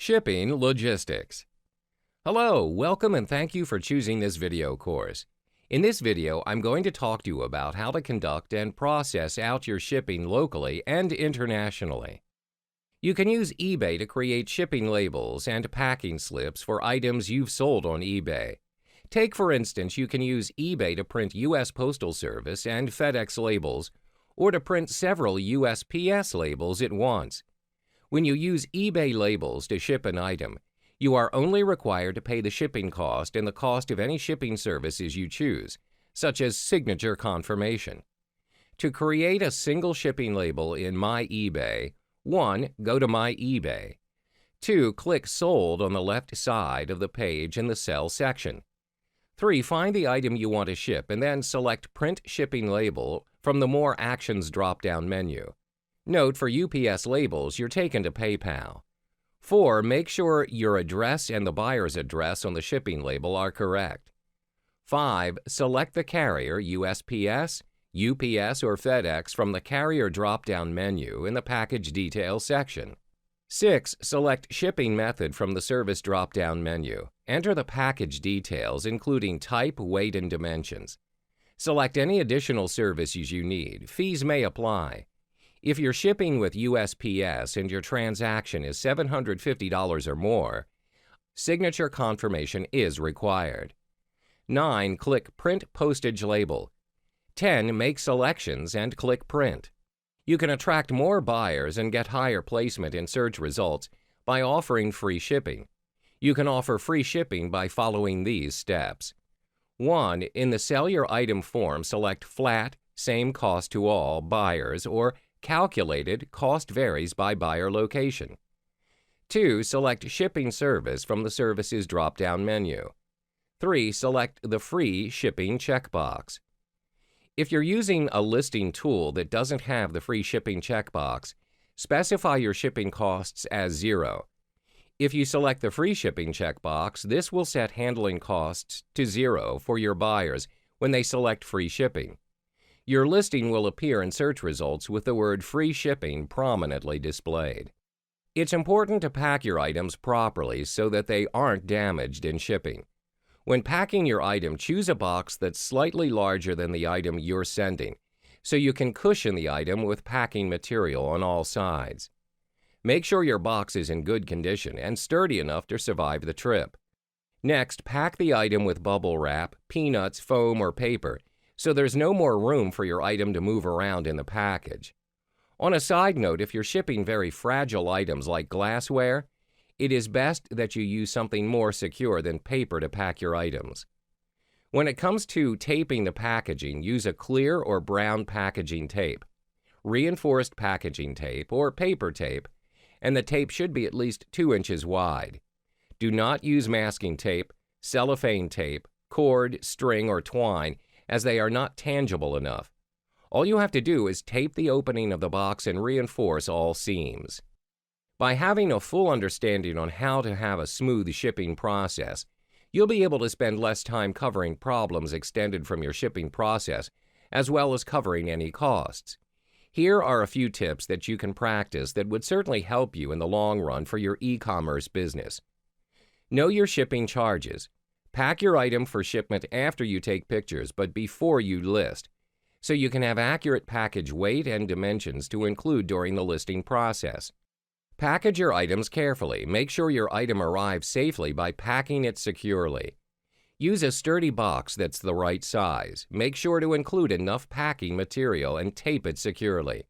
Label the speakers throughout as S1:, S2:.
S1: Shipping Logistics. Hello, welcome and thank you for choosing this video course. In this video, I'm going to talk to you about how to conduct and process out your shipping locally and internationally. You can use eBay to create shipping labels and packing slips for items you've sold on eBay. Take, for instance, you can use eBay to print U.S. Postal Service and FedEx labels, or to print several USPS labels at once. When you use eBay labels to ship an item, you are only required to pay the shipping cost and the cost of any shipping services you choose, such as signature confirmation. To create a single shipping label in My eBay, 1. Go to My eBay. 2. Click Sold on the left side of the page in the Sell section. 3. Find the item you want to ship and then select Print Shipping Label from the More Actions drop-down menu. Note, for UPS labels, you're taken to PayPal. 4. Make sure your address and the buyer's address on the shipping label are correct. 5. Select the carrier, USPS, UPS, or FedEx from the Carrier drop-down menu in the Package Details section. 6. Select Shipping Method from the Service drop-down menu. Enter the package details, including type, weight, and dimensions. Select any additional services you need. Fees may apply. If you're shipping with USPS and your transaction is $750 or more, signature confirmation is required. 9. Click Print Postage Label. 10. Make selections and click Print. You can attract more buyers and get higher placement in search results by offering free shipping. You can offer free shipping by following these steps. 1. In the Sell Your Item form, select Flat, Same Cost to All Buyers, or Calculated, Cost Varies by Buyer Location. 2. Select Shipping Service from the Services drop-down menu. 3. Select the Free Shipping checkbox. If you're using a listing tool that doesn't have the free shipping checkbox, specify your shipping costs as 0. If you select the free shipping checkbox, this will set handling costs to 0 for your buyers when they select free shipping. Your listing will appear in search results with the word free shipping prominently displayed. It's important to pack your items properly so that they aren't damaged in shipping. When packing your item, choose a box that's slightly larger than the item you're sending, so you can cushion the item with packing material on all sides. Make sure your box is in good condition and sturdy enough to survive the trip. Next, pack the item with bubble wrap, peanuts, foam, or paper, so there's no more room for your item to move around in the package. On a side note, if you're shipping very fragile items like glassware, it is best that you use something more secure than paper to pack your items. When it comes to taping the packaging, use a clear or brown packaging tape, reinforced packaging tape, or paper tape, and the tape should be at least 2 inches wide. Do not use masking tape, cellophane tape, cord, string, or twine, as they are not tangible enough. All you have to do is tape the opening of the box and reinforce all seams. By having a full understanding on how to have a smooth shipping process, you'll be able to spend less time covering problems extended from your shipping process, as well as covering any costs. Here are a few tips that you can practice that would certainly help you in the long run for your e-commerce business. Know your shipping charges. Pack your item for shipment after you take pictures, but before you list, so you can have accurate package weight and dimensions to include during the listing process. Package your items carefully. Make sure your item arrives safely by packing it securely. Use a sturdy box that's the right size. Make sure to include enough packing material and tape it securely.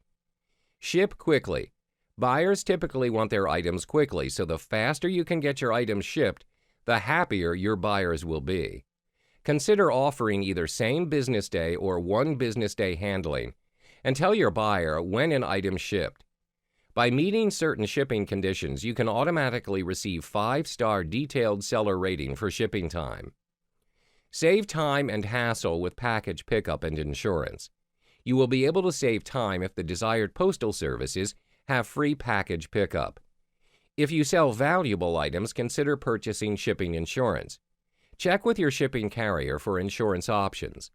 S1: Ship quickly. Buyers typically want their items quickly, so the faster you can get your items shipped, the happier your buyers will be. Consider offering either same business day or 1 business day handling, and tell your buyer when an item shipped. By meeting certain shipping conditions, you can automatically receive 5-star detailed seller rating for shipping time. Save time and hassle with package pickup and insurance. You will be able to save time if the desired postal services have free package pickup. If you sell valuable items, consider purchasing shipping insurance. Check with your shipping carrier for insurance options.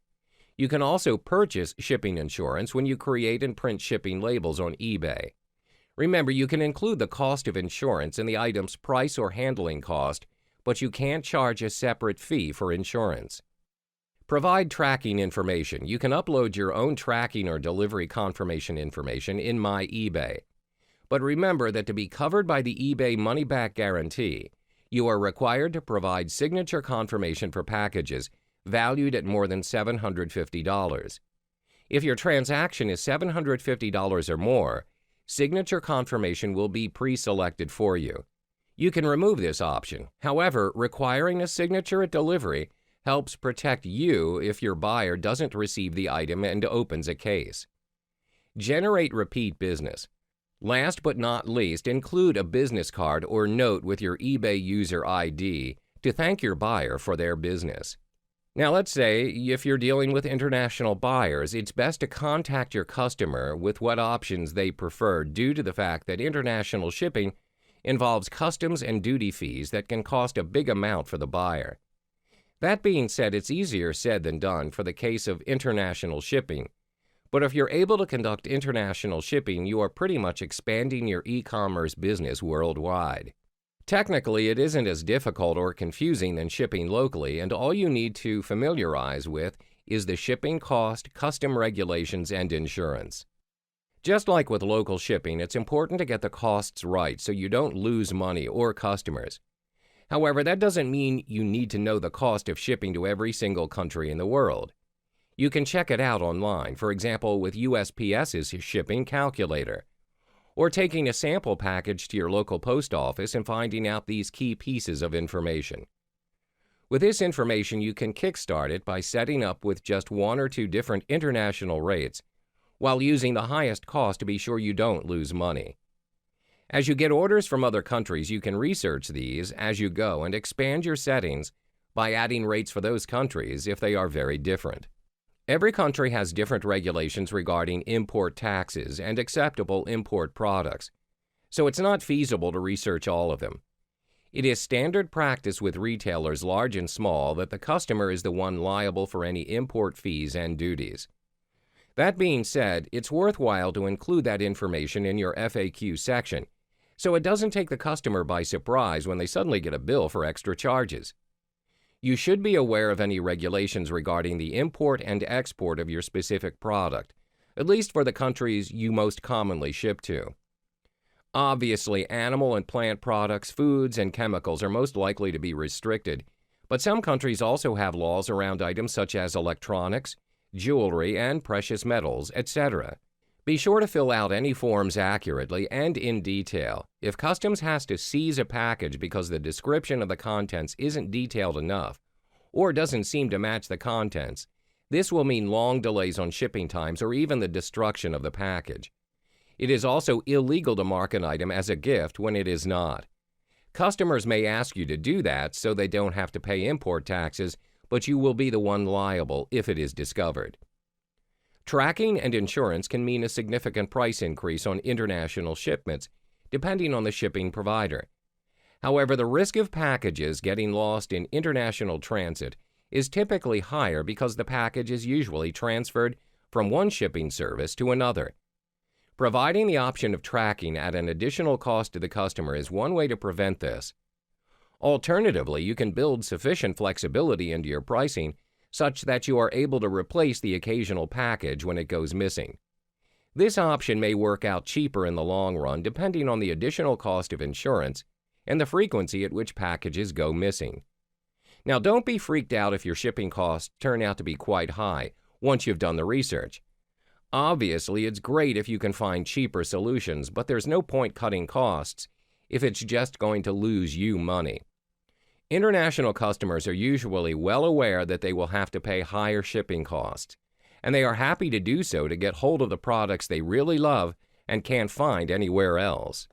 S1: You can also purchase shipping insurance when you create and print shipping labels on eBay. Remember, you can include the cost of insurance in the item's price or handling cost, but you can't charge a separate fee for insurance. Provide tracking information. You can upload your own tracking or delivery confirmation information in My eBay. But remember that to be covered by the eBay money-back guarantee, you are required to provide signature confirmation for packages valued at more than $750. If your transaction is $750 or more, signature confirmation will be pre-selected for you. You can remove this option. However, requiring a signature at delivery helps protect you if your buyer doesn't receive the item and opens a case. Generate repeat business. Last but not least, include a business card or note with your eBay user ID to thank your buyer for their business. Now, let's say if you're dealing with international buyers, it's best to contact your customer with what options they prefer due to the fact that international shipping involves customs and duty fees that can cost a big amount for the buyer. That being said, it's easier said than done for the case of international shipping. But if you're able to conduct international shipping, you are pretty much expanding your e-commerce business worldwide. Technically, it isn't as difficult or confusing than shipping locally, and all you need to familiarize with is the shipping cost, custom regulations, and insurance. Just like with local shipping, it's important to get the costs right so you don't lose money or customers. However, that doesn't mean you need to know the cost of shipping to every single country in the world. You can check it out online, for example with USPS's shipping calculator, or taking a sample package to your local post office and finding out these key pieces of information. With this information, you can kickstart it by setting up with just one or two different international rates, while using the highest cost to be sure you don't lose money. As you get orders from other countries, you can research these as you go and expand your settings by adding rates for those countries if they are very different. Every country has different regulations regarding import taxes and acceptable import products, so it's not feasible to research all of them. It is standard practice with retailers large and small that the customer is the one liable for any import fees and duties. That being said, it's worthwhile to include that information in your FAQ section, so it doesn't take the customer by surprise when they suddenly get a bill for extra charges. You should be aware of any regulations regarding the import and export of your specific product, at least for the countries you most commonly ship to. Obviously, animal and plant products, foods, and chemicals are most likely to be restricted, but some countries also have laws around items such as electronics, jewelry, and precious metals, etc. Be sure to fill out any forms accurately and in detail. If customs has to seize a package because the description of the contents isn't detailed enough or doesn't seem to match the contents, this will mean long delays on shipping times or even the destruction of the package. It is also illegal to mark an item as a gift when it is not. Customers may ask you to do that so they don't have to pay import taxes, but you will be the one liable if it is discovered. Tracking and insurance can mean a significant price increase on international shipments, depending on the shipping provider. However, the risk of packages getting lost in international transit is typically higher because the package is usually transferred from one shipping service to another. Providing the option of tracking at an additional cost to the customer is one way to prevent this. Alternatively, you can build sufficient flexibility into your pricing such that you are able to replace the occasional package when it goes missing. This option may work out cheaper in the long run depending on the additional cost of insurance and the frequency at which packages go missing. Now, don't be freaked out if your shipping costs turn out to be quite high once you've done the research. Obviously, it's great if you can find cheaper solutions, but there's no point cutting costs if it's just going to lose you money. International customers are usually well aware that they will have to pay higher shipping costs, and they are happy to do so to get hold of the products they really love and can't find anywhere else.